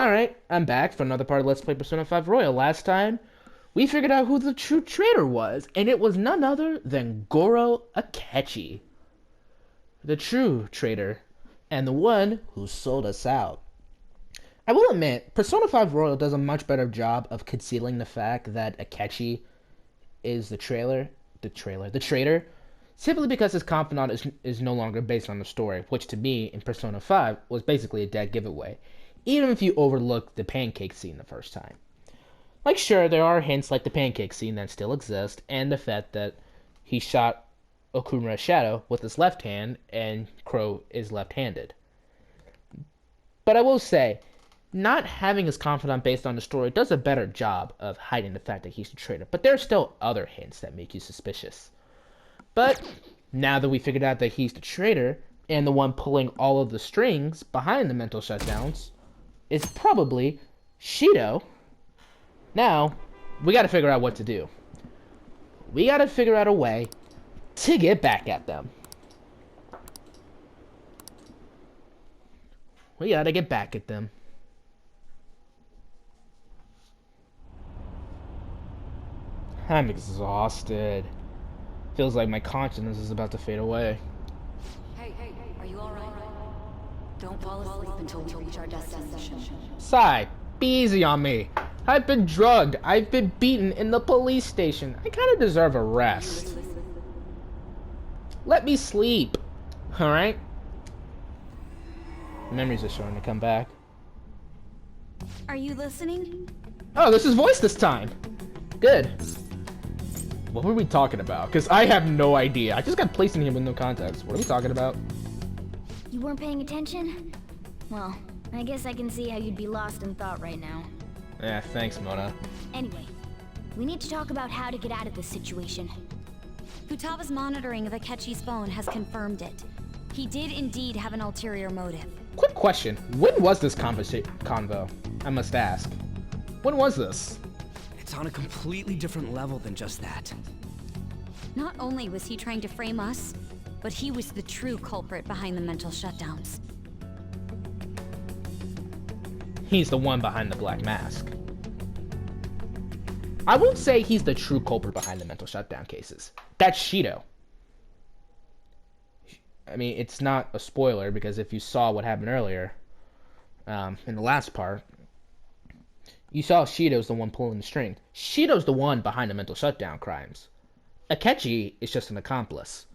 Alright, I'm back for another part of Let's Play Persona 5 Royal. Last time, we figured out who the true traitor was, and it was none other than Goro Akechi. The true traitor, and the one who sold us out. I will admit, Persona 5 Royal does a much better job of concealing the fact that Akechi is the traitor, simply because his confidant is no longer based on the story, which to me, in Persona 5, was basically a dead giveaway. Even if you overlook the pancake scene the first time. Like, sure, there are hints like the pancake scene that still exist, and the fact that he shot Okumura's shadow with his left hand, and Crow is left-handed. But I will say, not having his confidant based on the story does a better job of hiding the fact that he's the traitor, but there are still other hints that make you suspicious. But, now that we figured out that he's the traitor, and the one pulling all of the strings behind the mental shutdowns, is probably Shido. Now, we gotta figure out what to do. We gotta figure out a way to get back at them. We gotta get back at them. I'm exhausted. Feels like my consciousness is about to fade away. Hey, are you alright? Don't fall asleep until we reach our destination. Sai, be easy on me. I've been drugged. I've been beaten in the police station. I kind of deserve a rest. Let me sleep. Alright? Memories are starting to come back. Are you listening? Oh, this is voice this time. Good. What were we talking about? Because I have no idea. I just got placed in here with no context. What are we talking about? You weren't paying attention? Well, I guess I can see how you'd be lost in thought right now. Yeah, thanks, Mona. Anyway, we need to talk about how to get out of this situation. Futaba's monitoring of Akechi's phone has confirmed it. He did indeed have an ulterior motive. Quick question. When was this convo? I must ask. When was this? It's on a completely different level than just that. Not only was he trying to frame us, but he was the true culprit behind the mental shutdowns. He's the one behind the black mask. I won't say he's the true culprit behind the mental shutdown cases. That's Shido. I mean, it's not a spoiler, because if you saw what happened earlier, in the last part, you saw Shido's the one pulling the string. Shido's the one behind the mental shutdown crimes. Akechi is just an accomplice.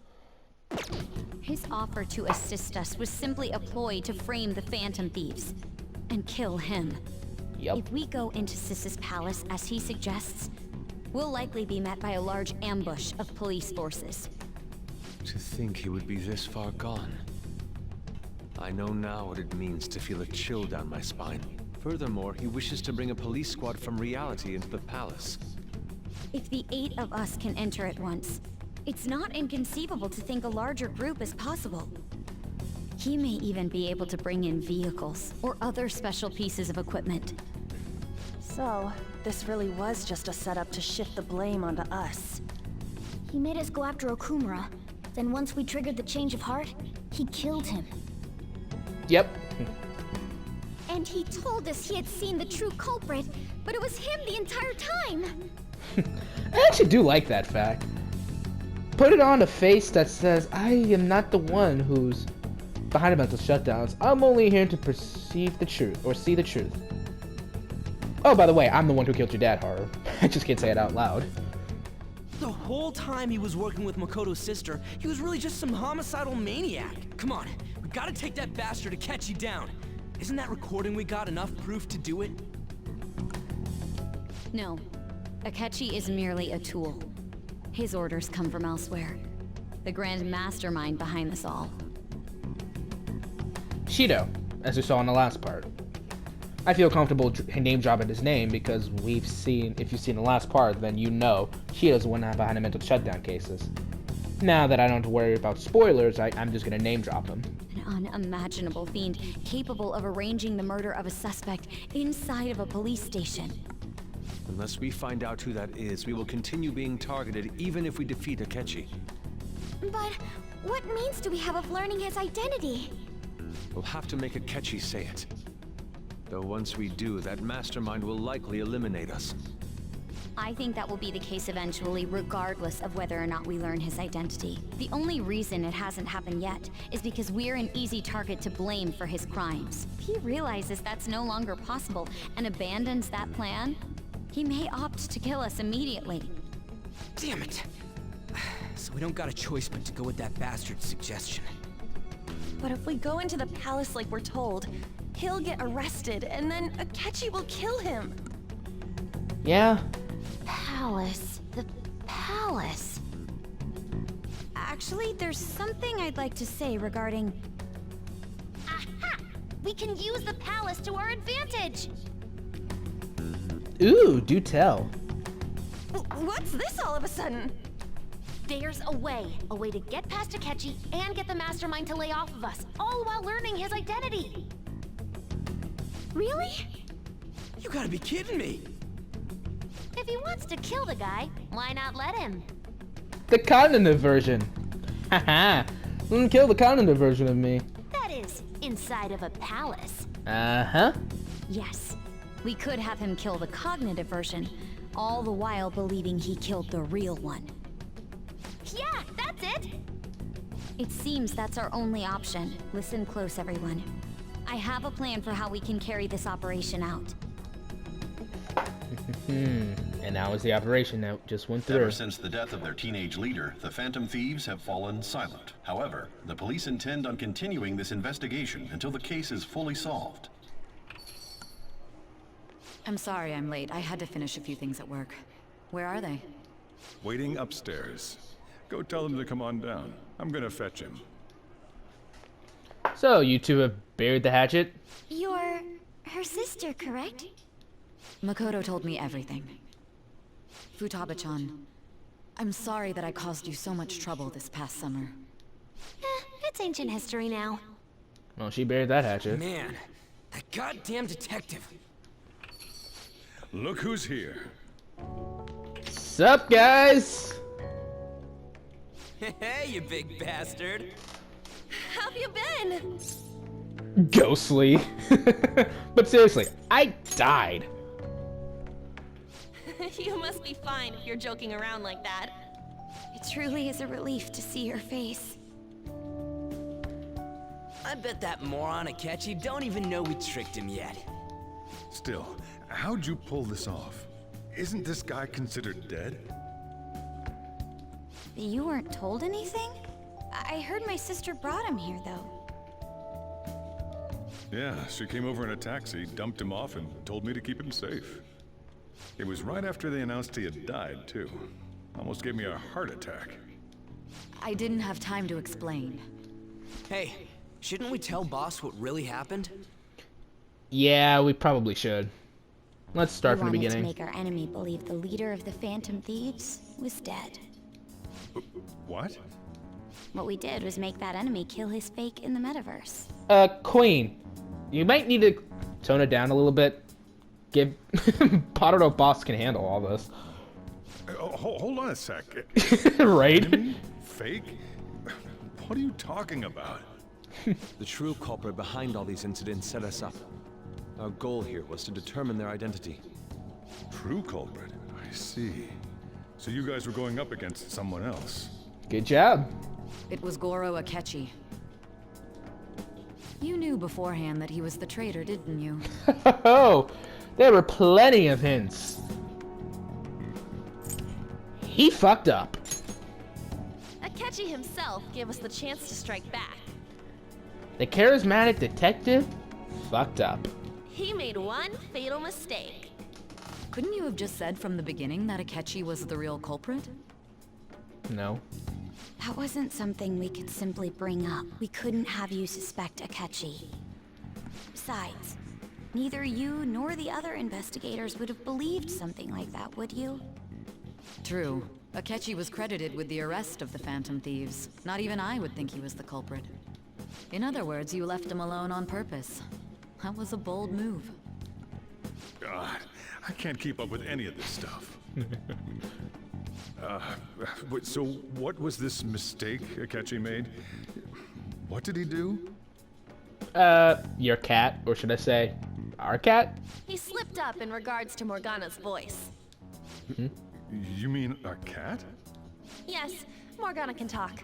His offer to assist us was simply a ploy to frame the Phantom Thieves and kill him. Yep. If we go into Sis's palace as he suggests, we'll likely be met by a large ambush of police forces. To think he would be this far gone. I know now what it means to feel a chill down my spine. Furthermore, he wishes to bring a police squad from reality into the palace. If the 8 of us can enter at once, it's not inconceivable to think a larger group is possible. He may even be able to bring in vehicles or other special pieces of equipment. So, this really was just a setup to shift the blame onto us. He made us go after Okumura. Then once we triggered the change of heart, he killed him. Yep. And he told us he had seen the true culprit, but it was him the entire time. I actually do like that fact. Put it on a face that says, I am not the one who's behind the mental shutdowns. I'm only here to perceive the truth, or see the truth. Oh, by the way, I'm the one who killed your dad, Haru. I just can't say it out loud. The whole time he was working with Makoto's sister, he was really just some homicidal maniac. Come on, we gotta take that bastard Akechi down. Isn't that recording we got enough proof to do it? No, Akechi is merely a tool. His orders come from elsewhere. The grand mastermind behind this all. Shido, as we saw in the last part. I feel comfortable name dropping his name because we've seen, if you've seen the last part, then you know Shido's the one behind the mental shutdown cases. Now that I don't have to worry about spoilers, I'm just gonna name drop him. An unimaginable fiend capable of arranging the murder of a suspect inside of a police station. Unless we find out who that is, we will continue being targeted even if we defeat Akechi. But what means do we have of learning his identity? We'll have to make Akechi say it. Though once we do, that mastermind will likely eliminate us. I think that will be the case eventually, regardless of whether or not we learn his identity. The only reason it hasn't happened yet is because we're an easy target to blame for his crimes. If he realizes that's no longer possible and abandons that plan, he may opt to kill us immediately. Damn it. So we don't got a choice but to go with that bastard's suggestion. But if we go into the palace like we're told, he'll get arrested, and then Akechi will kill him. Yeah. Palace. The palace. Actually, there's something I'd like to say regarding... Aha! We can use the palace to our advantage! Ooh, do tell. What's this all of a sudden? There's a way to get past Akechi and get the mastermind to lay off of us, all while learning his identity. Really? You gotta be kidding me. If he wants to kill the guy, why not let him? The cognitive version. Haha. Kill the cognitive version of me. That is, inside of a palace. Uh-huh. Yes. We could have him kill the cognitive version, all the while believing he killed the real one. Yeah, that's it! It seems that's our only option. Listen close, everyone. I have a plan for how we can carry this operation out. And that was the operation that just went through. Ever since the death of their teenage leader, the Phantom Thieves have fallen silent. However, the police intend on continuing this investigation until the case is fully solved. I'm sorry I'm late. I had to finish a few things at work. Where are they? Waiting upstairs. Go tell them to come on down. I'm gonna fetch him. So, you two have buried the hatchet? You're her sister, correct? Makoto told me everything. Futaba-chan, I'm sorry that I caused you so much trouble this past summer. It's ancient history now. Well, she buried that hatchet. Man, that goddamn detective. Look who's here. Sup, guys? Hey, you big bastard. How have you been? Ghostly. But seriously, I died. You must be fine if you're joking around like that. It truly is a relief to see your face. I bet that moron Akechi don't even know we tricked him yet. Still, how'd you pull this off? Isn't this guy considered dead? You weren't told anything? I heard my sister brought him here, though. Yeah, she came over in a taxi, dumped him off, and told me to keep him safe. It was right after they announced he had died, too. Almost gave me a heart attack. I didn't have time to explain. Hey, shouldn't we tell boss what really happened? Yeah, we probably should. Let's start from the We beginning. wanted to make our enemy believe the leader of the Phantom Thieves was dead. What? What we did was make that enemy kill his fake in the metaverse. Queen, you might need to tone it down a little bit. Give Potter no boss can handle all this. Hold on a sec. Right? Enemy? Fake? What are you talking about? The true culprit behind all these incidents set us up. Our goal here was to determine their identity. True culprit? I see. So you guys were going up against someone else. Good job. It was Goro Akechi. You knew beforehand that he was the traitor, didn't you? Oh, there were plenty of hints. He fucked up. Akechi himself gave us the chance to strike back. The charismatic detective fucked up. He made one fatal mistake. Couldn't you have just said from the beginning that Akechi was the real culprit? No. That wasn't something we could simply bring up. We couldn't have you suspect Akechi. Besides, neither you nor the other investigators would have believed something like that, would you? True. Akechi was credited with the arrest of the Phantom Thieves. Not even I would think he was the culprit. In other words, you left him alone on purpose. That was a bold move. God, I can't keep up with any of this stuff. So what was this mistake Akechi made? What did he do? Your cat, or should I say, Our cat? He slipped up in regards to Morgana's voice. You mean a cat? Yes, Morgana can talk.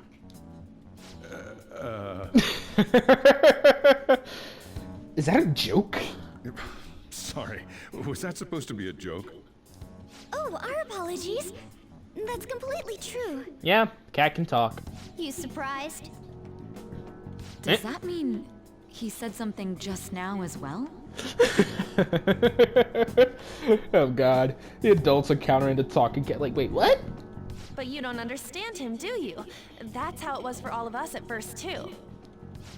Is that a joke? Sorry, was that supposed to be a joke? Oh, our apologies. That's completely true. Yeah, cat can talk. You surprised? Does that mean he said something just now as well? Oh god. The adults are countering the talking cat. Like, wait, what? But you don't understand him, do you? That's how it was for all of us at first, too.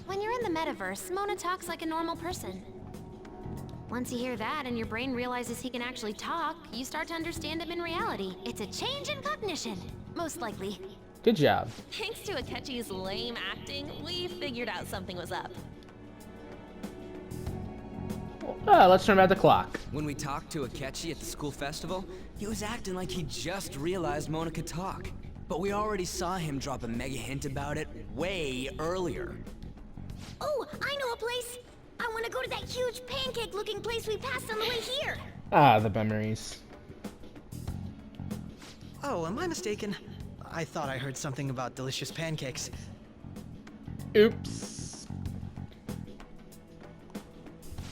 When you're in the metaverse, Mona talks like a normal person. Once you hear that and your brain realizes he can actually talk, you start to understand him in reality. It's a change in cognition, most likely. Good job. Thanks to Akechi's lame acting, we figured out something was up. Let's turn back the clock. When we talked to Akechi at the school festival, he was acting like he just realized Mona could talk. But we already saw him drop a mega hint about it way earlier. Oh, I know a place. I want to go to that huge pancake-looking place we passed on the way here. Ah, the memories. Oh, am I mistaken? I thought I heard something about delicious pancakes. Oops.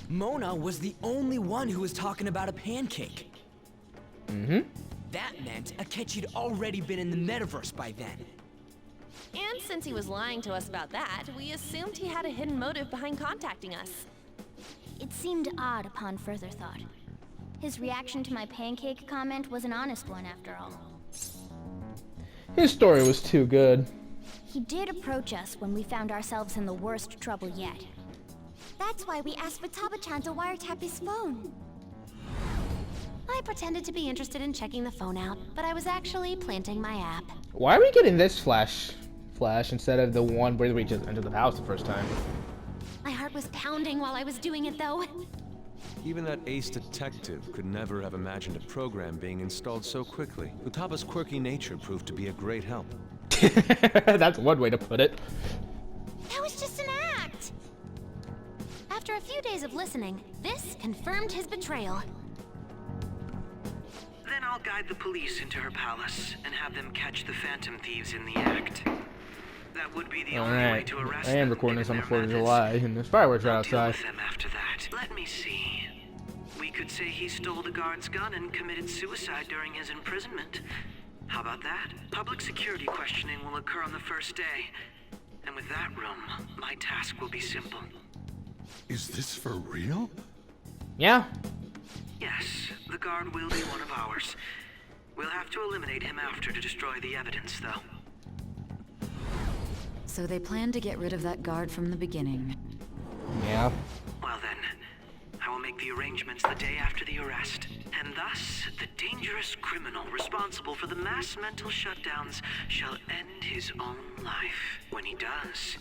Mona was the only one who was talking about a pancake. That meant Akechi'd already been in the metaverse by then. And since he was lying to us about that, we assumed he had a hidden motive behind contacting us. It seemed odd upon further thought. His reaction to my pancake comment was an honest one after all. His story was too good. He did approach us when we found ourselves in the worst trouble yet. That's why we asked Futaba-chan to wiretap his phone. I pretended to be interested in checking the phone out, but I was actually planting my app. Why are we getting this flash instead of the one where we just entered the house the first time? My heart was pounding while I was doing it, though. Even that ace detective could never have imagined a program being installed so quickly. Futaba's quirky nature proved to be a great help. That's one way to put it. That was just an act! After a few days of listening, this confirmed his betrayal. Then I'll guide the police into her palace and have them catch the Phantom Thieves in the act. That would be the only way to arrest them. I am recording this on the given 4th of their July, methods. and there's fireworks right I'll deal outside. with them after that. Let me see. We could say he stole the guard's gun and committed suicide during his imprisonment. How about that? Public security questioning will occur on the first day. And with that room, my task will be simple. Is this for real? Yeah. Yes, the guard will be one of ours. We'll have to eliminate him after to destroy the evidence, though. So they planned to get rid of that guard from the beginning. Yeah. Well then, I will make the arrangements the day after the arrest. And thus, the dangerous criminal responsible for the mass mental shutdowns shall end his own life. When he does,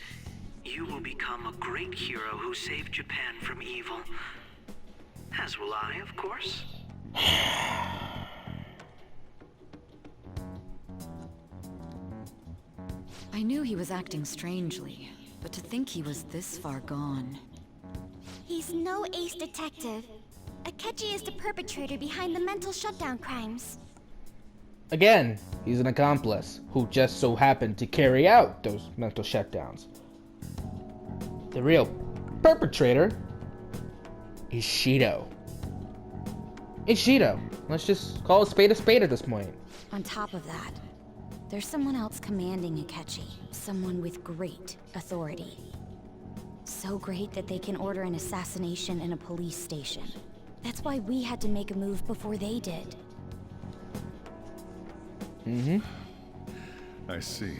you will become a great hero who saved Japan from evil. As will I, of course. I knew he was acting strangely, but to think he was this far gone. He's no ace detective. Akechi is the perpetrator behind the mental shutdown crimes. Again, he's an accomplice who just so happened to carry out those mental shutdowns. The real perpetrator is Shido. It's Shido. Let's just call a spade at this point. On top of that, there's someone else commanding Akechi. Someone with great authority. So great that they can order an assassination in a police station. That's why we had to make a move before they did. I see.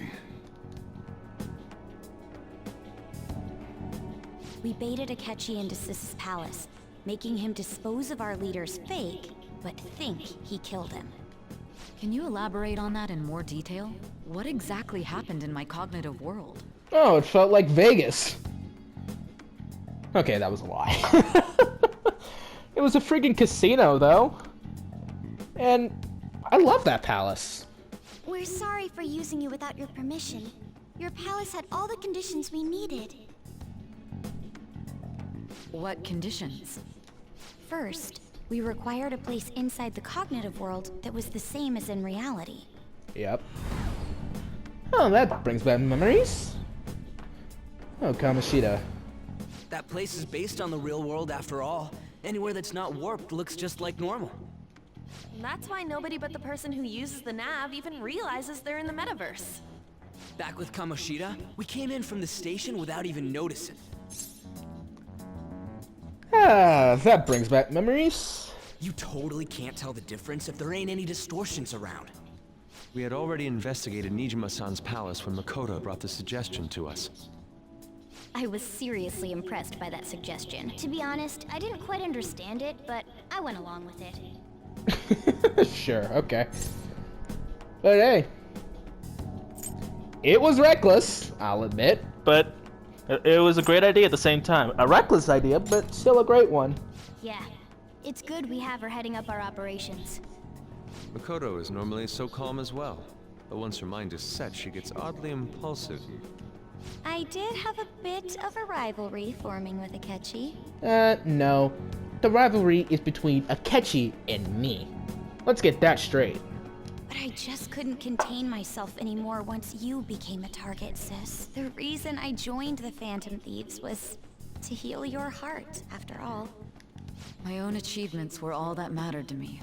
We baited Akechi into Sis's palace, making him dispose of our leader's fake, but think he killed him. Can you elaborate on that in more detail? What exactly happened in my cognitive world? Oh, it felt like Vegas. Okay, that was a lie. It was a freaking casino, though. And I love that palace. We're sorry for using you without your permission. Your palace had all the conditions we needed. What conditions? first, we required a place inside the cognitive world that was the same as in reality. Yep. Oh, that brings back memories. Oh, Kamoshida. That place is based on the real world after all. Anywhere that's not warped looks just like normal. That's why nobody but the person who uses the nav even realizes they're in the metaverse. Back with Kamoshida, we came in from the station without even noticing. Ah, that brings back memories. You totally can't tell the difference if there ain't any distortions around. We had already investigated Nijima-san's palace when Makoto brought the suggestion to us. I was seriously impressed by that suggestion. To be honest, I didn't quite understand it, but I went along with it. Sure, okay. But hey, it was reckless, I'll admit, but it was a great idea at the same time. A reckless idea, but still a great one. Yeah, it's good we have her heading up our operations. Makoto is normally so calm as well, but once her mind is set, she gets oddly impulsive. I did have a bit of a rivalry forming with Akechi. No. The rivalry is between Akechi and me. Let's get that straight. But I just couldn't contain myself anymore once you became a target, sis. The reason I joined the Phantom Thieves was to heal your heart, after all. My own achievements were all that mattered to me.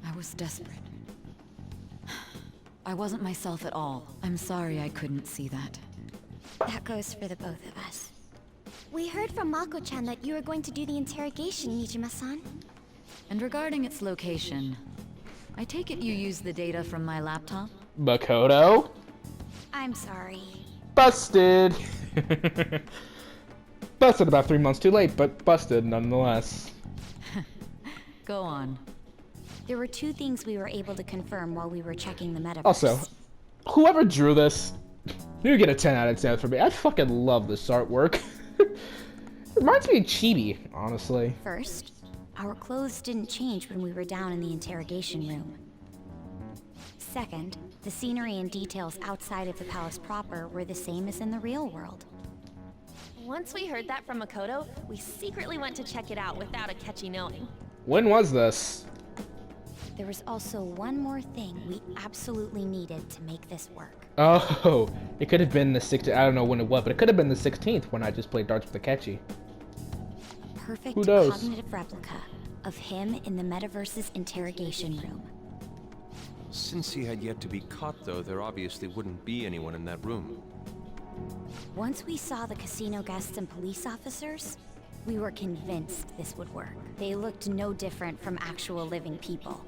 I was desperate. I wasn't myself at all. I'm sorry I couldn't see that. That goes for the both of us. We heard from Mako-chan that you were going to do the interrogation, Nijima-san. And regarding its location, I take it you used the data from my laptop? Makoto? I'm sorry. Busted! Busted about 3 months too late, but busted nonetheless. Go on. There were two things we were able to confirm while we were checking the metaverse. Also, whoever drew this, you get a 10 out of 10 for me. I fucking love this artwork. Reminds me of Chibi, honestly. First, our clothes didn't change when we were down in the interrogation room. Second, the scenery and details outside of the palace proper were the same as in the real world. Once we heard that from Makoto, we secretly went to check it out without Akechi knowing. When was this? There was also one more thing we absolutely needed to make this work. Oh, it could have been the 16th. I don't know when it was, but it could have been the 16th when I just played darts with Akechi. A perfect Who knows? cognitive replica of him in the metaverse's interrogation room. Since he had yet to be caught, though, there obviously wouldn't be anyone in that room. Once we saw the casino guests and police officers, we were convinced this would work. They looked no different from actual living people.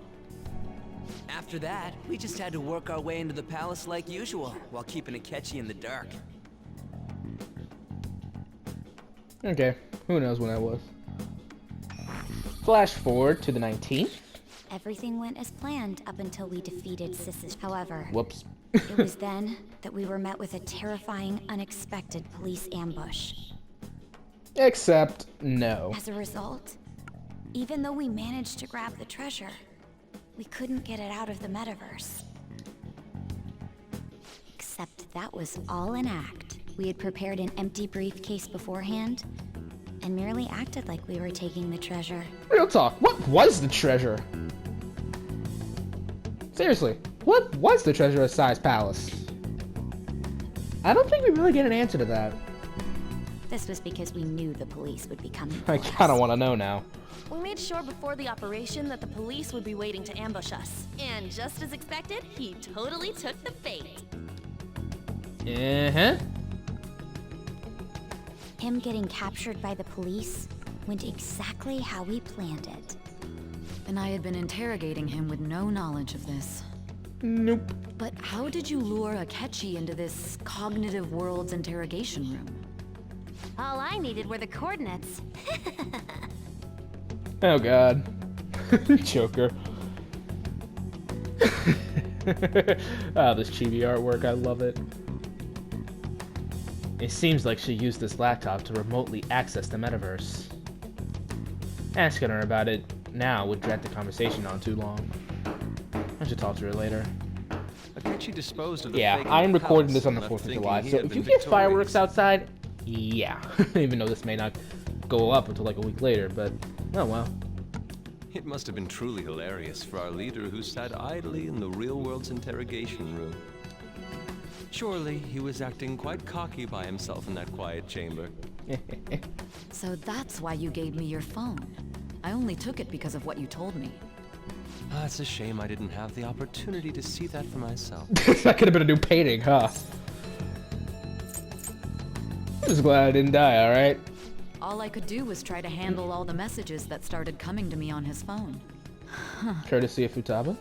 After that, we just had to work our way into the palace like usual, while keeping Akechi in the dark. Okay, who knows when that was. Flash forward to the 19th. Everything went as planned up until we defeated Sis's. However, Whoops. it was then that we were met with a terrifying, unexpected police ambush. Except, no. As a result, even though we managed to grab the treasure, we couldn't get it out of the metaverse. Except that was all an act. We had prepared an empty briefcase beforehand, and merely acted like we were taking the treasure. Real talk, what was the treasure? Seriously, what was the treasure of Sai's palace? I don't think we really get an answer to that. This was because we knew the police would be coming for I us. kinda wanna know now. We made sure before the operation that the police would be waiting to ambush us. And just as expected, he totally took the bait. Uh-huh. Him getting captured by the police went exactly how we planned it. And I had been interrogating him with no knowledge of this. Nope. But how did you lure Akechi into this cognitive world's interrogation room? All I needed were the coordinates. Oh god. Joker. Ah, this chibi artwork, I love it. It seems like she used this laptop to remotely access the metaverse. Asking her about it now would drag the conversation on too long. I should talk to her later. Akechi disposed of the Yeah, fake I am in the recording palace this on the and 4th left of thinking July, he so had if been you get fireworks victorious. outside, yeah. Even though this may not go up until like a week later, but oh well. It must have been truly hilarious for our leader who sat idly in the real world's interrogation room. Surely he was acting quite cocky by himself in that quiet chamber. So that's why you gave me your phone. I only took it because of what you told me. It's a shame I didn't have the opportunity to see that for myself. That could have been a new painting, huh? I'm just glad I didn't die, alright? All I could do was try to handle all the messages that started coming to me on his phone. Courtesy of Futaba?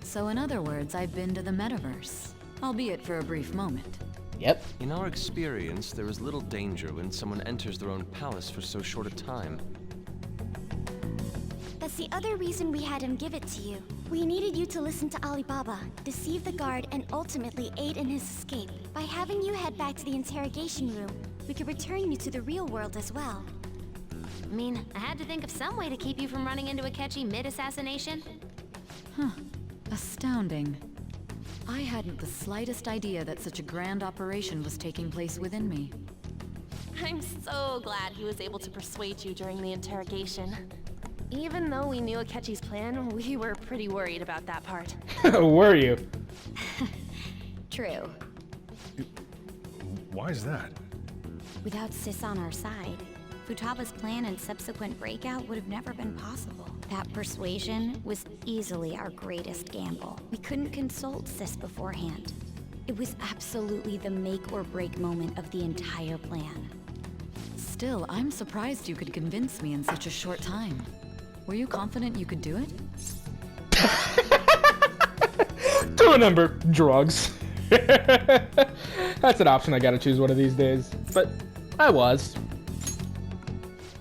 So in other words, I've been to the metaverse. Albeit for a brief moment. Yep. In our experience, there is little danger when someone enters their own palace for so short a time. That's the other reason we had him give it to you. We needed you to listen to Alibaba, deceive the guard, and ultimately aid in his escape. By having you head back to the interrogation room, we could return you to the real world as well. I mean, I had to think of some way to keep you from running into Akechi mid-assassination. Huh. Astounding. I hadn't the slightest idea that such a grand operation was taking place within me. I'm so glad he was able to persuade you during the interrogation. Even though we knew Akechi's plan, we were pretty worried about that part. Were you? True. Why is that? Without Sis on our side, Futaba's plan and subsequent breakout would have never been possible. That persuasion was easily our greatest gamble. We couldn't consult Sis beforehand. It was absolutely the make or break moment of the entire plan. Still, I'm surprised you could convince me in such a short time. Were you confident you could do it? To remember, drugs. That's an option I gotta choose one of these days. But I was.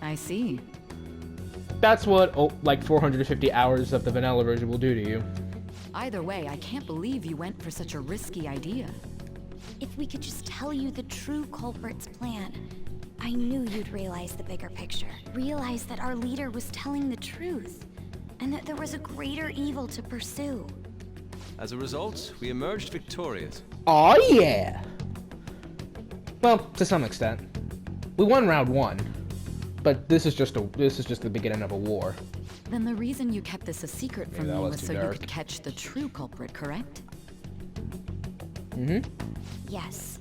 I see. That's what, like 450 hours of the vanilla version will do to you. Either way, I can't believe you went for such a risky idea. If we could just tell you the true culprit's plan, I knew you'd realize the bigger picture. Realize that our leader was telling the truth, and that there was a greater evil to pursue. As a result, we emerged victorious. Aw, yeah! Well, to some extent. We won round 1, but this is just the beginning of a war. Then the reason you kept this a secret from me was so dark. you could catch the true culprit, correct? Mm-hmm. Yes.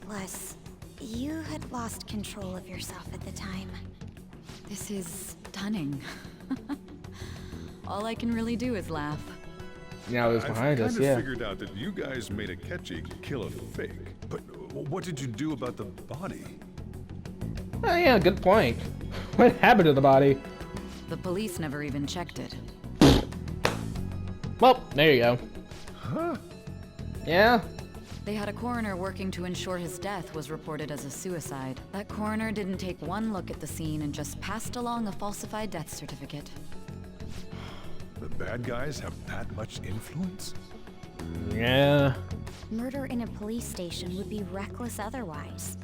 Plus, you had lost control of yourself at the time. This is stunning. All I can really do is laugh. Now it was behind us, I yeah. figured out that you guys made Akechi kill a fake. But what did you do about the body? Oh yeah, good point. What happened to the body? The police never even checked it. Well, there you go. Huh? Yeah? They had a coroner working to ensure his death was reported as a suicide. That coroner didn't take one look at the scene and just passed along a falsified death certificate. The bad guys have that much influence? Yeah. Murder in a police station would be reckless otherwise.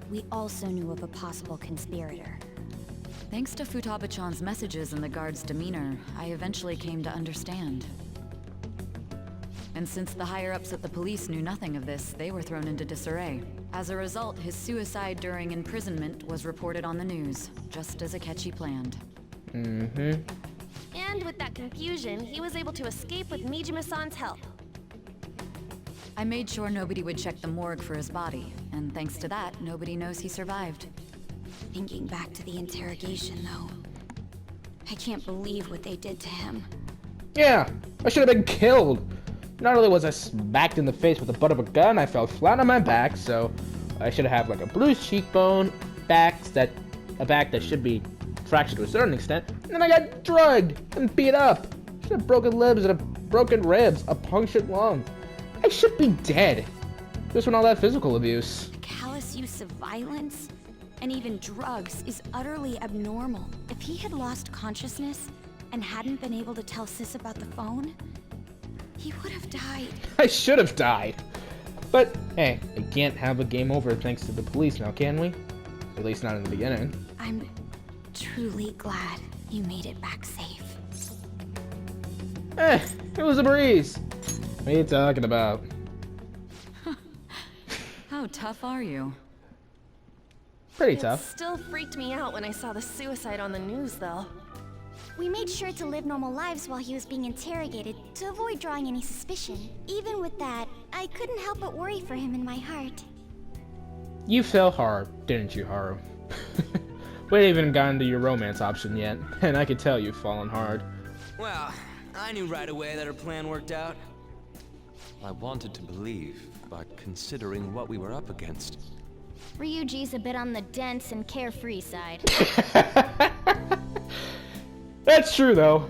We also knew of a possible conspirator. Thanks to Futaba-chan's messages and the guard's demeanor, I eventually came to understand. And since the higher-ups at the police knew nothing of this, they were thrown into disarray. As a result, his suicide during imprisonment was reported on the news, just as Akechi planned. Mm-hmm. And with that confusion, he was able to escape with Mijima-san's help. I made sure nobody would check the morgue for his body, and thanks to that, nobody knows he survived. Thinking back to the interrogation, though, I can't believe what they did to him. Yeah, I should have been killed. Not only was I smacked in the face with the butt of a gun, I fell flat on my back, so I should have like a bruised cheekbone, a back that should be fractured to a certain extent, and then I got drugged and beat up. Should have broken limbs and a broken ribs, a punctured lung. I should be dead. Just from all that physical abuse. Callous use of violence and even drugs is utterly abnormal. If he had lost consciousness and hadn't been able to tell Sis about the phone, he would have died. I should have died. But hey, I can't have a game over thanks to the police now, can we? At least not in the beginning. I'm truly glad you made it back safe. It was a breeze. What are you talking about? How tough are you? Pretty It tough. still freaked me out when I saw the suicide on the news, though. We made sure to live normal lives while he was being interrogated to avoid drawing any suspicion. Even with that, I couldn't help but worry for him in my heart. You fell hard, didn't you, Haru? We haven't even gotten to your romance option yet, and I could tell you've fallen hard. Well, I knew right away that her plan worked out. I wanted to believe, but considering what we were up against... Ryuji's a bit on the dense and carefree side. That's true, though.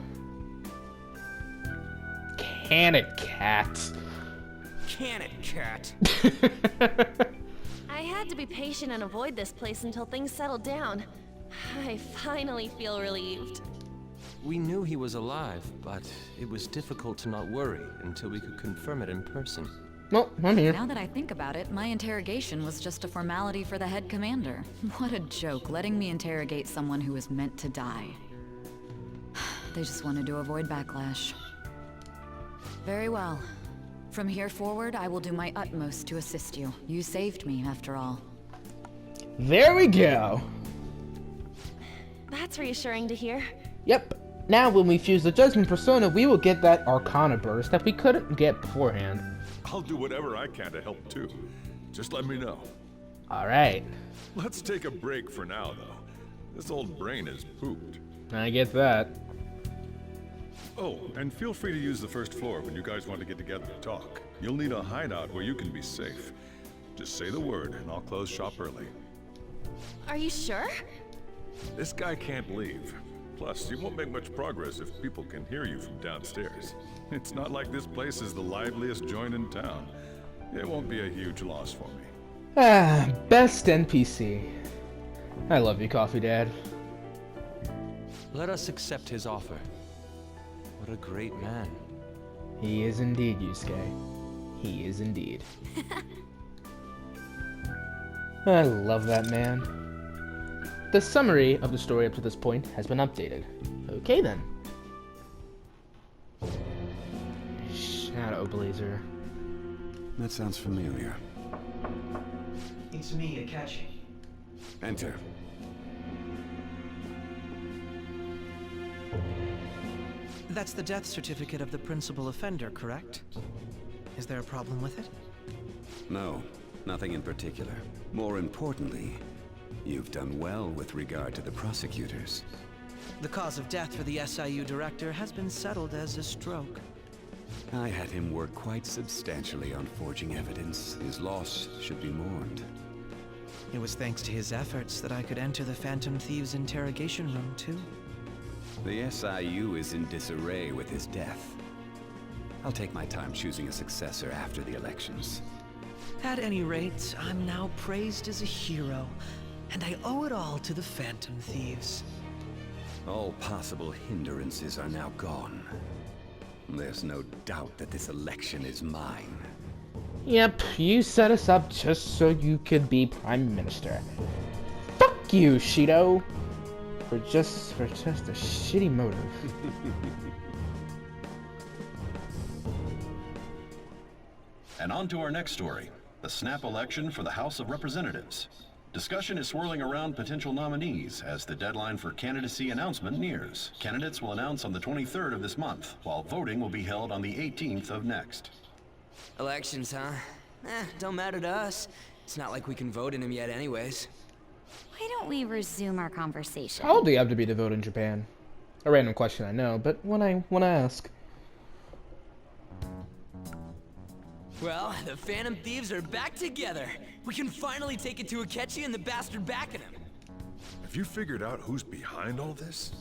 Can it, cat? Can it, cat? I had to be patient and avoid this place until things settled down. I finally feel relieved. We knew he was alive, but it was difficult to not worry until we could confirm it in person. Well, I'm here. Now that I think about it, my interrogation was just a formality for the head commander. What a joke, letting me interrogate someone who was meant to die. They just wanted to avoid backlash. Very well. From here forward, I will do my utmost to assist you. You saved me, after all. There we go. That's reassuring to hear. Yep. Now when we fuse the Judgment Persona, we will get that Arcana burst that we couldn't get beforehand. I'll do whatever I can to help too. Just let me know. Alright. Let's take a break for now, though. This old brain is pooped. I get that. Oh, and feel free to use the first floor when you guys want to get together to talk. You'll need a hideout where you can be safe. Just say the word, and I'll close shop early. Are you sure? This guy can't leave. Plus, you won't make much progress if people can hear you from downstairs. It's not like this place is the liveliest joint in town. It won't be a huge loss for me. Ah, best NPC. I love you, Coffee Dad. Let us accept his offer. What a great man. He is indeed, Yusuke. He is indeed. I love that man. The summary of the story up to this point has been updated. Okay then. Shadow Blazer. That sounds familiar. It's me, Akechi. Enter. That's the death certificate of the principal offender, correct? Is there a problem with it? No, nothing in particular. More importantly, you've done well with regard to the prosecutors. The cause of death for the SIU director has been settled as a stroke. I had him work quite substantially on forging evidence. His loss should be mourned. It was thanks to his efforts that I could enter the Phantom Thieves' interrogation room, too. The SIU is in disarray with his death. I'll take my time choosing a successor after the elections. At any rate, I'm now praised as a hero, and I owe it all to the Phantom Thieves. All possible hindrances are now gone. There's no doubt that this election is mine. Yep, you set us up just so you could be Prime Minister. Fuck you, Shido! For just a shitty motive. And on to our next story, the snap election for the House of Representatives. Discussion is swirling around potential nominees as the deadline for candidacy announcement nears. Candidates will announce on the 23rd of this month, while voting will be held on the 18th of next. Elections, huh? Don't matter to us. It's not like we can vote in them yet anyways. Why don't we resume our conversation? How old do you have to be to vote in Japan? A random question, I know, but when I ask. Well, the Phantom Thieves are back together. We can finally take it to Akechi and the bastard backing him. Have you figured out who's behind all this?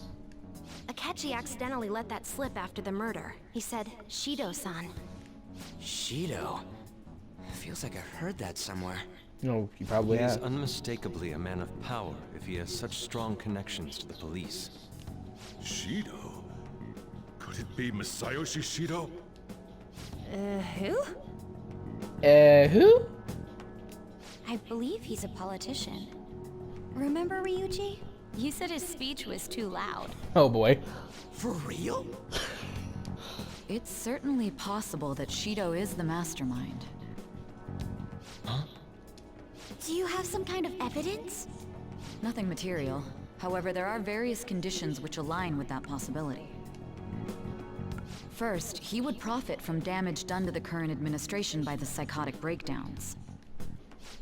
Akechi accidentally let that slip after the murder. He said, Shido-san. Shido? Feels like I've heard that somewhere. No, you probably He is have. unmistakably a man of power if he has such strong connections to the police. Shido? Could it be Masayoshi Shido? Who? Who? I believe he's a politician. Remember, Ryuji? You said his speech was too loud. Oh boy. For real? It's certainly possible that Shido is the mastermind. Do you have some kind of evidence? Nothing material. However, there are various conditions which align with that possibility. First, he would profit from damage done to the current administration by the psychotic breakdowns.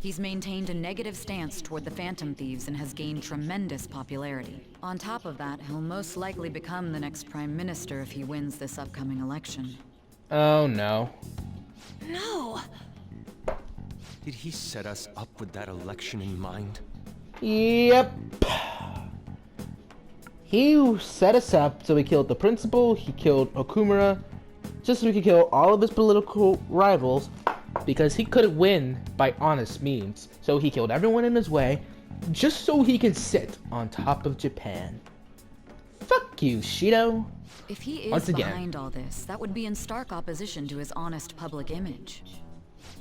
He's maintained a negative stance toward the Phantom Thieves and has gained tremendous popularity. On top of that, he'll most likely become the next Prime Minister if he wins this upcoming election. Oh no. No! Did he set us up with that election in mind? Yep. He set us up so he killed the principal, he killed Okumura, just so he could kill all of his political rivals, because he couldn't win by honest means. So he killed everyone in his way, just so he can sit on top of Japan. Fuck you, Shido. If he is Once again. behind all this, that would be in stark opposition to his honest public image.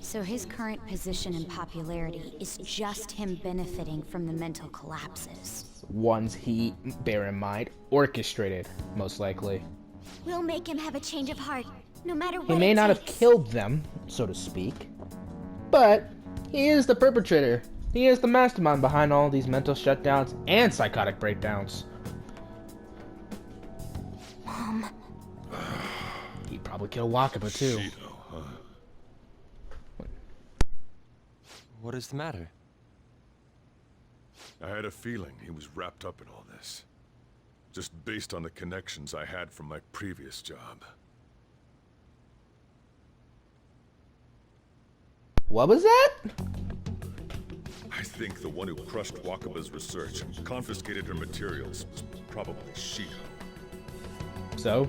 So his current position and popularity is just him benefiting from the mental collapses. Ones he, bear in mind, orchestrated, most likely. We'll make him have a change of heart, no matter what He may it not have takes. killed them, so to speak, but he is the perpetrator. He is the mastermind behind all these mental shutdowns and psychotic breakdowns. Mom. He'd probably kill Wakaba too. Shido, huh? What is the matter? I had a feeling he was wrapped up in all this. Just based on the connections I had from my previous job. What was that? I think the one who crushed Wakaba's research and confiscated her materials was probably Shido. So,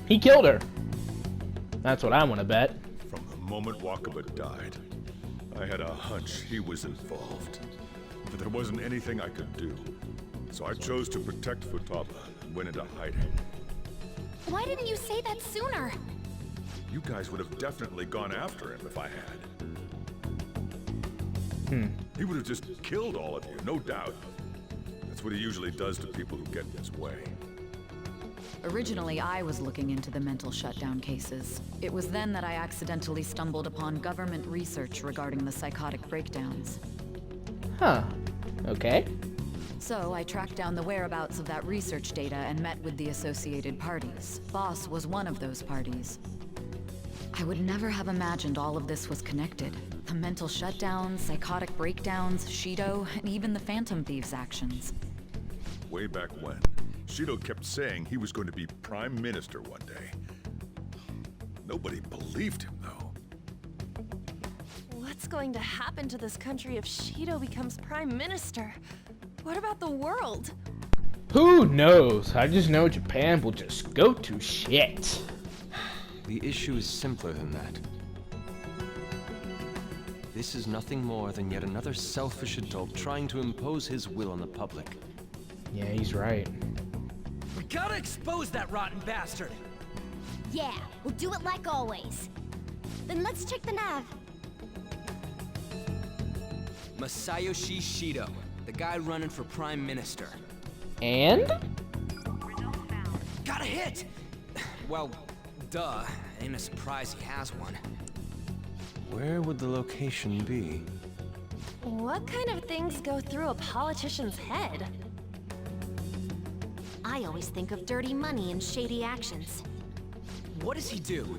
he killed her. That's what I want to bet. From the moment Wakaba died, I had a hunch he was involved. But there wasn't anything I could do. So I chose to protect Futaba and went into hiding. Why didn't you say that sooner? You guys would have definitely gone after him if I had. He would have just killed all of you, no doubt. That's what he usually does to people who get in his way. Originally, I was looking into the mental shutdown cases. It was then that I accidentally stumbled upon government research regarding the psychotic breakdowns. Huh. Okay. So I tracked down the whereabouts of that research data and met with the associated parties. Boss was one of those parties. I would never have imagined all of this was connected. The mental shutdowns, psychotic breakdowns, Shido, and even the Phantom Thieves' actions. Way back when, Shido kept saying he was going to be Prime Minister one day. Nobody believed him, though. What's going to happen to this country if Shido becomes Prime Minister? What about the world? Who knows? I just know Japan will just go to shit. The issue is simpler than that. This is nothing more than yet another selfish adult trying to impose his will on the public. Yeah, he's right. We gotta expose that rotten bastard! Yeah, we'll do it like always. Then let's check the nav. Masayoshi Shido, the guy running for Prime Minister. And? Got a hit! Well, duh. Ain't a surprise he has one. Where would the location be? What kind of things go through a politician's head? I always think of dirty money and shady actions. What does he do?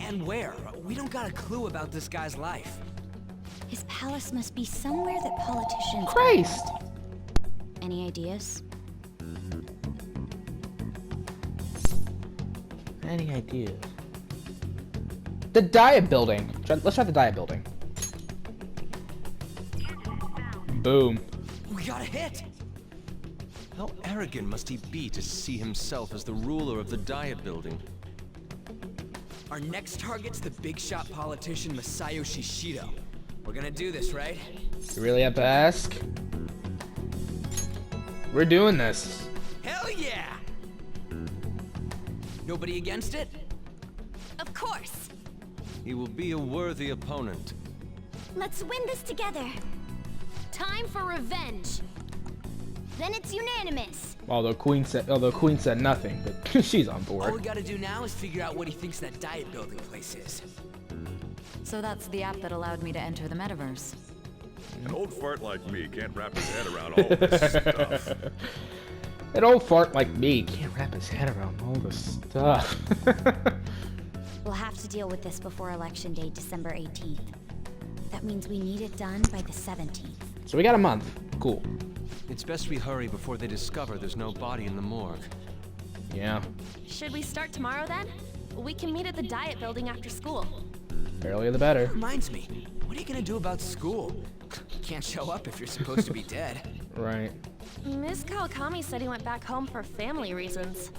And where? We don't got a clue about this guy's life. His palace must be somewhere that politicians... Christ! Any ideas? Any ideas? The Diet Building. Let's try the Diet Building. Boom. We got a hit! How arrogant must he be to see himself as the ruler of the Diet Building? Our next target's the big shot politician Masayoshi Shido. We're gonna do this, right? You really have to ask? We're doing this. Hell yeah! Nobody against it? Of course! He will be a worthy opponent. Let's win this together. Time for revenge! Then it's unanimous. Although Queen said nothing, but she's on All we board. gotta do now is figure out what he thinks that Diet Building place is. So that's the app that allowed me to enter the metaverse. An old fart like me can't wrap his head around all this stuff. An old fart like me can't wrap his head around all this stuff. We'll have to deal with this before Election Day, December 18th. That means we need it done by the 17th. So we got a month. Cool. It's best we hurry before they discover there's no body in the morgue. Yeah. Should we start tomorrow then? We can meet at the Diet Building after school. Earlier the better. Reminds me, what are you gonna do about school? You can't show up if you're supposed to be dead. Right. Miss Kawakami said he went back home for family reasons.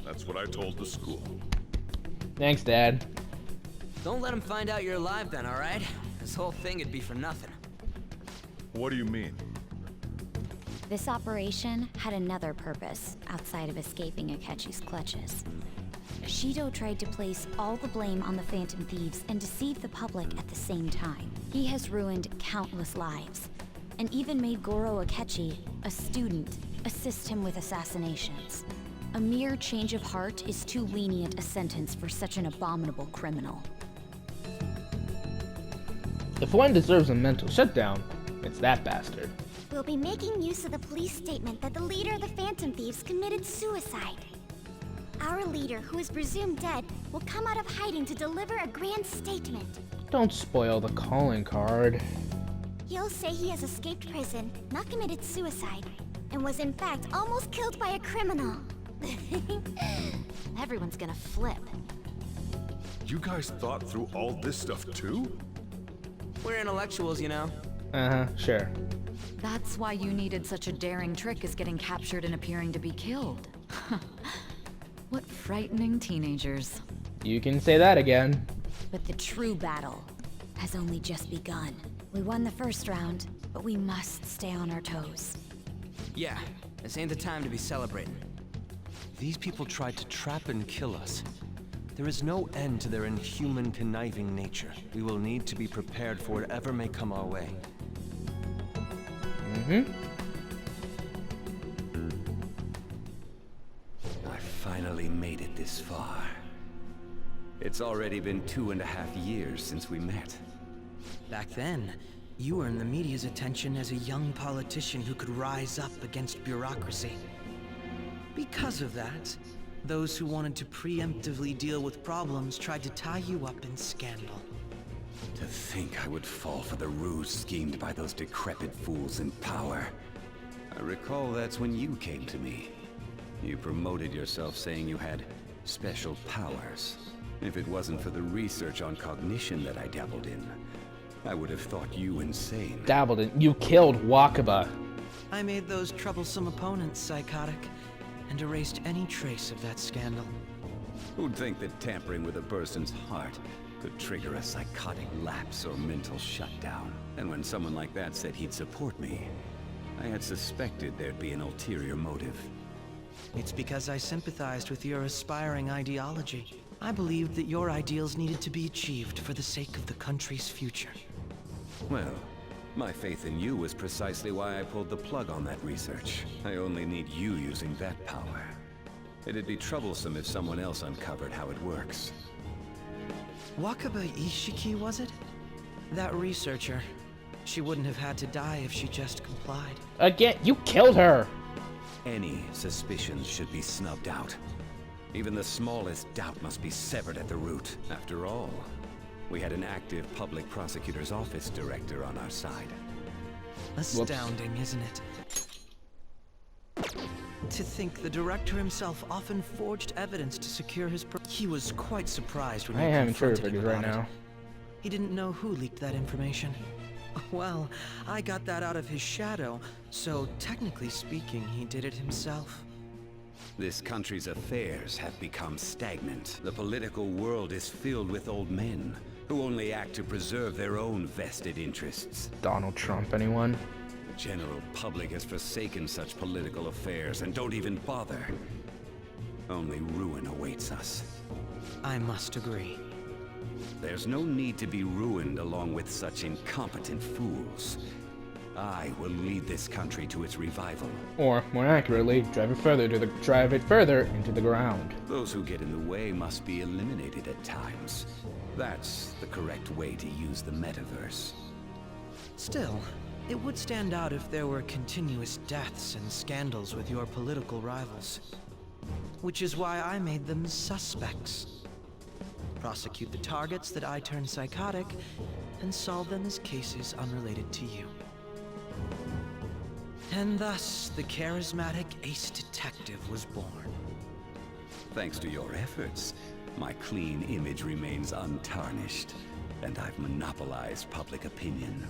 That's what I told the school. Thanks, Dad. Don't let him find out you're alive then, alright? This whole thing would be for nothing. What do you mean? This operation had another purpose outside of escaping Akechi's clutches. Shido tried to place all the blame on the Phantom Thieves and deceive the public at the same time. He has ruined countless lives, and even made Goro Akechi, a student, assist him with assassinations. A mere change of heart is too lenient a sentence for such an abominable criminal. If one deserves a mental shutdown, it's that bastard. We'll be making use of the police statement that the leader of the Phantom Thieves committed suicide. Our leader, who is presumed dead, will come out of hiding to deliver a grand statement. Don't spoil the calling card. He'll say he has escaped prison, not committed suicide, and was in fact almost killed by a criminal. Everyone's gonna flip. You guys thought through all this stuff too? We're intellectuals, you know. Uh-huh, sure. That's why you needed such a daring trick as getting captured and appearing to be killed. What frightening teenagers. You can say that again. But the true battle has only just begun. We won the first round, but we must stay on our toes. Yeah, this ain't the time to be celebrating. These people tried to trap and kill us. There is no end to their inhuman, conniving nature. We will need to be prepared for whatever may come our way. I finally made it this far. It's already been 2.5 years since we met. Back then, you were in the media's attention as a young politician who could rise up against bureaucracy. Because of that, those who wanted to preemptively deal with problems tried to tie you up in scandal. To think I would fall for the ruse schemed by those decrepit fools in power. I recall that's when you came to me. You promoted yourself saying you had special powers. If it wasn't for the research on cognition that I dabbled in, I would have thought you insane. Dabbled in? You killed Wakaba. I made those troublesome opponents psychotic, and erased any trace of that scandal. Who'd think that tampering with a person's heart could trigger a psychotic lapse or mental shutdown? And when someone like that said he'd support me, I had suspected there'd be an ulterior motive. It's because I sympathized with your aspiring ideology. I believed that your ideals needed to be achieved for the sake of the country's future. Well, my faith in you was precisely why I pulled the plug on that research. I only need you using that power. It'd be troublesome if someone else uncovered how it works. Wakaba Ishiki, was it? That researcher. She wouldn't have had to die if she just complied. Again, you killed her! Any suspicions should be snubbed out. Even the smallest doubt must be severed at the root. After all, we had an active public prosecutor's office director on our side. Astounding, isn't it? To think the director himself often forged evidence to secure his he was quite surprised when I we am confronted him interpreted right about now. it. He didn't know who leaked that information. Well, I got that out of his shadow, so technically speaking, he did it himself. This country's affairs have become stagnant. The political world is filled with old men who only act to preserve their own vested interests. Donald Trump, anyone? The general public has forsaken such political affairs and don't even bother. Only ruin awaits us. I must agree. There's no need to be ruined along with such incompetent fools. I will lead this country to its revival. Or, more accurately, drive it further into the ground. Those who get in the way must be eliminated at times. That's the correct way to use the metaverse. Still, it would stand out if there were continuous deaths and scandals with your political rivals. Which is why I made them suspects. Prosecute the targets that I turn psychotic, and solve them as cases unrelated to you. And thus, the charismatic ace detective was born. Thanks to your efforts, my clean image remains untarnished, and I've monopolized public opinion.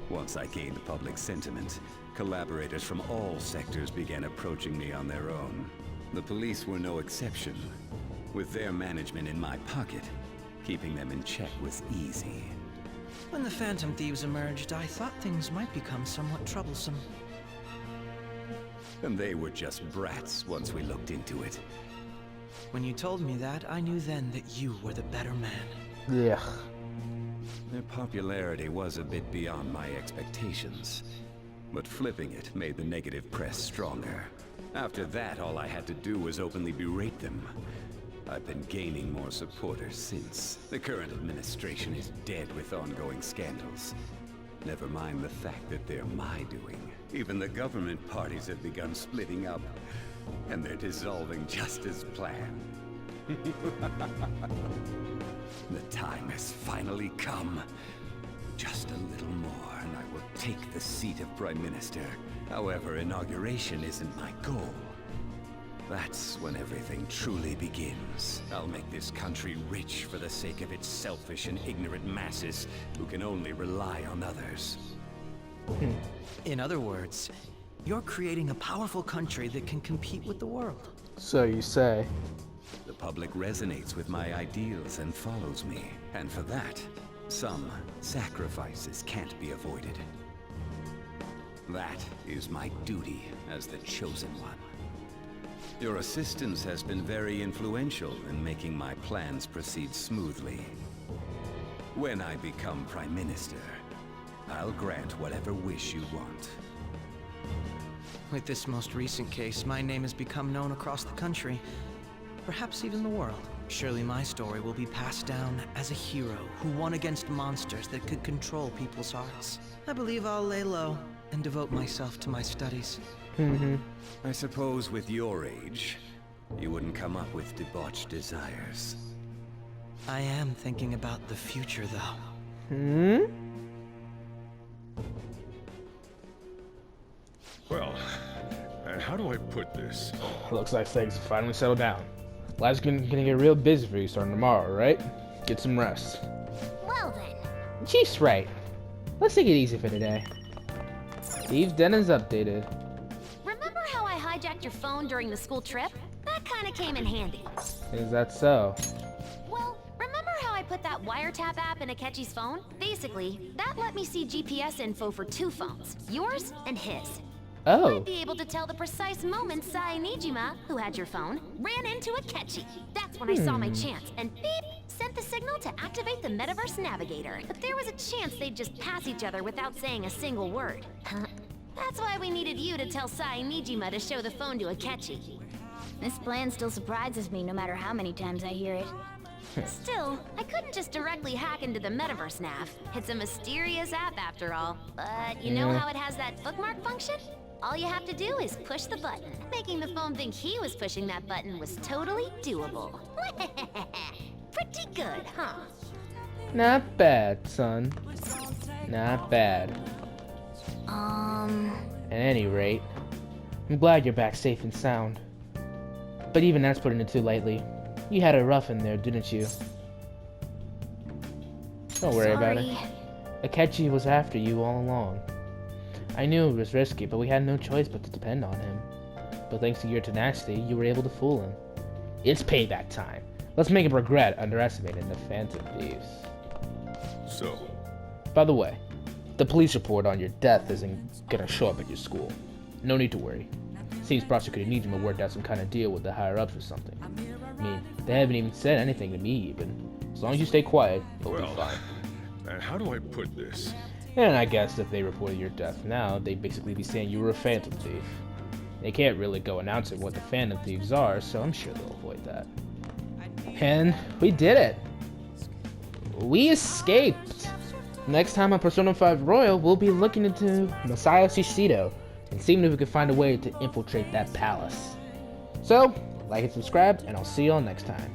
Once I gained public sentiment, collaborators from all sectors began approaching me on their own. The police were no exception. With their management in my pocket, keeping them in check was easy. When the Phantom Thieves emerged, I thought things might become somewhat troublesome. And they were just brats once we looked into it. When you told me that, I knew then that you were the better man. Yeah. Their popularity was a bit beyond my expectations, but flipping it made the negative press stronger. After that, all I had to do was openly berate them. I've been gaining more supporters since. The current administration is dead with ongoing scandals. Never mind the fact that they're my doing. Even the government parties have begun splitting up, and they're dissolving just as planned. The time has finally come. Just a little more, and I will take the seat of Prime Minister. However, inauguration isn't my goal. That's when everything truly begins. I'll make this country rich for the sake of its selfish and ignorant masses who can only rely on others. In other words, you're creating a powerful country that can compete with the world. So you say. The public resonates with my ideals and follows me. And for that, some sacrifices can't be avoided. That is my duty as the chosen one. Your assistance has been very influential in making my plans proceed smoothly. When I become Prime Minister, I'll grant whatever wish you want. With this most recent case, my name has become known across the country. Perhaps even the world. Surely my story will be passed down as a hero who won against monsters that could control people's hearts. I believe I'll lay low and devote myself to my studies. I suppose with your age, you wouldn't come up with debauched desires. I am thinking about the future, though. Well, and how do I put this? Looks like things have finally settled down. Life's gonna get real busy for you starting tomorrow, right? Get some rest. Well then. Chief's right. Let's take it easy for today. Steve Dennon's updated. Remember how I hijacked your phone during the school trip? That kind of came in handy. Is that so? Well, remember how I put that wiretap app in Akechi's phone? Basically, that let me see GPS info for 2 phones, yours and his. Oh. I'd be able to tell the precise moment Sai Nijima, who had your phone, ran into Akechi. That's when I saw my chance, and beep, sent the signal to activate the Metaverse Navigator. But there was a chance they'd just pass each other without saying a single word. That's why we needed you to tell Sai Nijima to show the phone to Akechi. This plan still surprises me no matter how many times I hear it. Still, I couldn't just directly hack into the Metaverse Nav. It's a mysterious app after all. But you know how it has that bookmark function? All you have to do is push the button. Making the phone think he was pushing that button was totally doable. Pretty good, huh? Not bad, son. Not bad. At any rate, I'm glad you're back safe and sound. But even that's putting it too lightly. You had it rough in there, didn't you? Don't worry about it. Akechi was after you all along. I knew it was risky, but we had no choice but to depend on him. But thanks to your tenacity, you were able to fool him. It's payback time. Let's make him regret underestimating the Phantom Thieves. So? By the way, the police report on your death isn't gonna show up at your school. No need to worry. Seems Prosecutor Nijima worked out some kind of deal with the higher-ups or something. I mean, they haven't even said anything to me even. As long as you stay quiet, you'll be fine. And how do I put this? And I guess if they reported your death now, they'd basically be saying you were a Phantom Thief. They can't really go announcing what the Phantom Thieves are, so I'm sure they'll avoid that. And we did it! We escaped! Next time on Persona 5 Royal, we'll be looking into Messiah Shishido and seeing if we can find a way to infiltrate that palace. So, like and subscribe, and I'll see you all next time.